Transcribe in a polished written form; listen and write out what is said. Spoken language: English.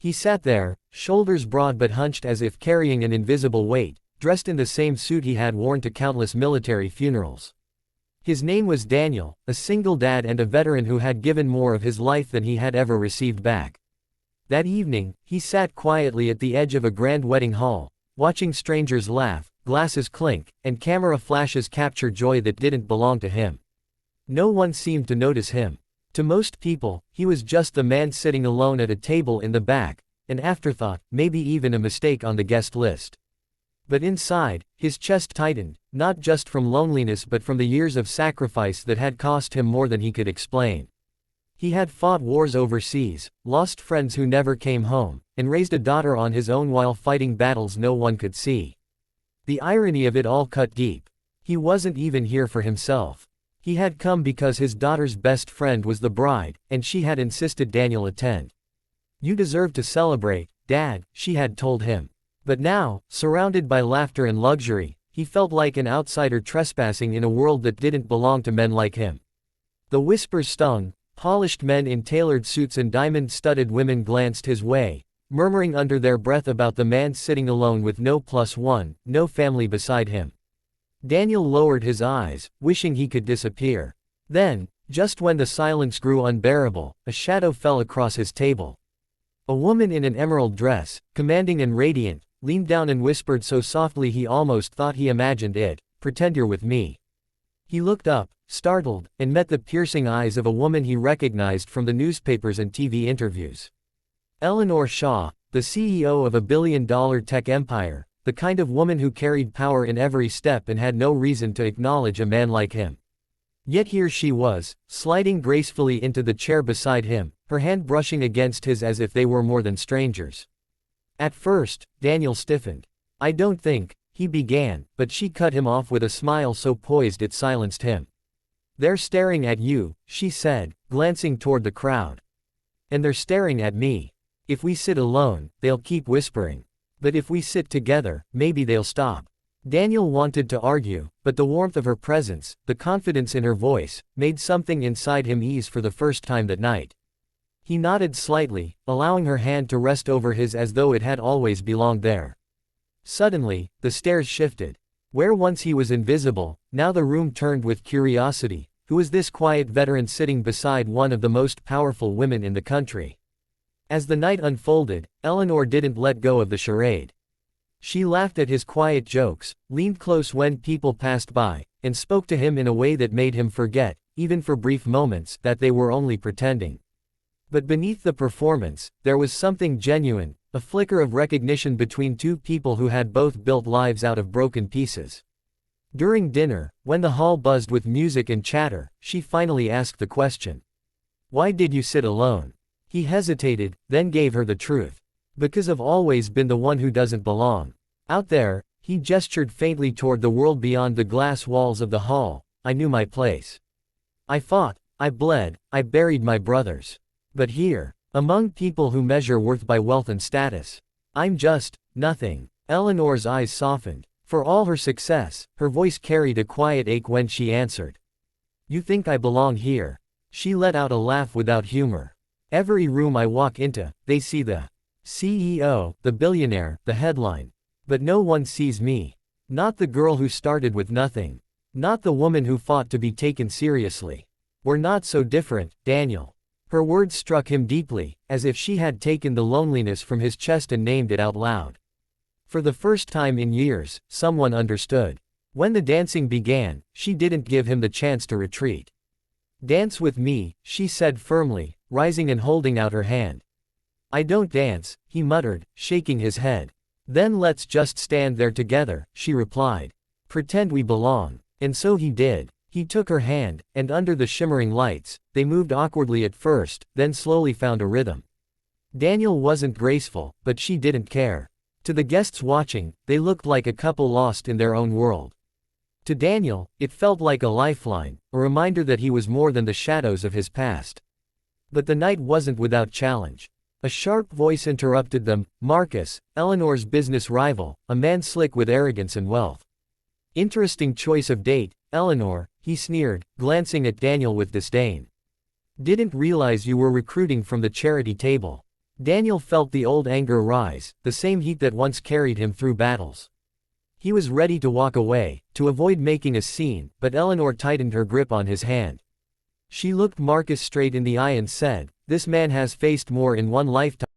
He sat there, shoulders broad but hunched as if carrying an invisible weight, dressed in the same suit he had worn to countless military funerals. His name was Daniel, a single dad and a veteran who had given more of his life than he had ever received back. That evening, he sat quietly at the edge of a grand wedding hall, watching strangers laugh, glasses clink, and camera flashes capture joy that didn't belong to him. No one seemed to notice him. To most people, he was just the man sitting alone at a table in the back, an afterthought, maybe even a mistake on the guest list. But inside, his chest tightened, not just from loneliness but from the years of sacrifice that had cost him more than he could explain. He had fought wars overseas, lost friends who never came home, and raised a daughter on his own while fighting battles no one could see. The irony of it all cut deep. He wasn't even here for himself. He had come because his daughter's best friend was the bride, and she had insisted Daniel attend. "You deserve to celebrate, Dad," she had told him. But now, surrounded by laughter and luxury, he felt like an outsider trespassing in a world that didn't belong to men like him. The whispers stung. Polished men in tailored suits and diamond-studded women glanced his way, murmuring under their breath about the man sitting alone with no +1, no family beside him. Daniel lowered his eyes, wishing he could disappear. Then, just when the silence grew unbearable, a shadow fell across his table. A woman in an emerald dress, commanding and radiant, leaned down and whispered so softly he almost thought he imagined it, "Pretend you're with me." He looked up, startled, and met the piercing eyes of a woman he recognized from the newspapers and TV interviews. Eleanor Shaw, the CEO of a billion-dollar tech empire, the kind of woman who carried power in every step and had no reason to acknowledge a man like him. Yet here she was, sliding gracefully into the chair beside him, her hand brushing against his as if they were more than strangers. At first, Daniel stiffened. "I don't think," he began, but she cut him off with a smile so poised it silenced him. "They're staring at you," she said, glancing toward the crowd. "And they're staring at me. If we sit alone, they'll keep whispering. But if we sit together, maybe they'll stop." Daniel wanted to argue, but the warmth of her presence, the confidence in her voice, made something inside him ease for the first time that night. He nodded slightly, allowing her hand to rest over his as though it had always belonged there. Suddenly, the stares shifted. Where once he was invisible, now the room turned with curiosity. Who was this quiet veteran sitting beside one of the most powerful women in the country? As the night unfolded, Eleanor didn't let go of the charade. She laughed at his quiet jokes, leaned close when people passed by, and spoke to him in a way that made him forget, even for brief moments, that they were only pretending. But beneath the performance, there was something genuine, a flicker of recognition between two people who had both built lives out of broken pieces. During dinner, when the hall buzzed with music and chatter, she finally asked the question. "Why did you sit alone?" He hesitated, then gave her the truth. "Because I've always been the one who doesn't belong. Out there," he gestured faintly toward the world beyond the glass walls of the hall. "I knew my place. I fought, I bled, I buried my brothers. But here, among people who measure worth by wealth and status, I'm just nothing." Eleanor's eyes softened. For all her success, her voice carried a quiet ache when she answered. "You think I belong here?" She let out a laugh without humor. "Every room I walk into, they see the CEO, the billionaire, the headline. But no one sees me. Not the girl who started with nothing. Not the woman who fought to be taken seriously. We're not so different, Daniel." Her words struck him deeply, as if she had taken the loneliness from his chest and named it out loud. For the first time in years, someone understood. When the dancing began, she didn't give him the chance to retreat. "Dance with me," she said firmly, rising and holding out her hand. "I don't dance," he muttered, shaking his head. "Then let's just stand there together," she replied. "Pretend we belong." And so he did. He took her hand, and under the shimmering lights, they moved awkwardly at first, then slowly found a rhythm. Daniel wasn't graceful, but she didn't care. To the guests watching, they looked like a couple lost in their own world. To Daniel, it felt like a lifeline, a reminder that he was more than the shadows of his past. But the night wasn't without challenge. A sharp voice interrupted them. "Marcus, Eleanor's business rival, a man slick with arrogance and wealth." "Interesting choice of date, Eleanor," he sneered, glancing at Daniel with disdain. "Didn't realize you were recruiting from the charity table." Daniel felt the old anger rise, the same heat that once carried him through battles. He was ready to walk away, to avoid making a scene, but Eleanor tightened her grip on his hand. She looked Marcus straight in the eye and said, "This man has faced more in one lifetime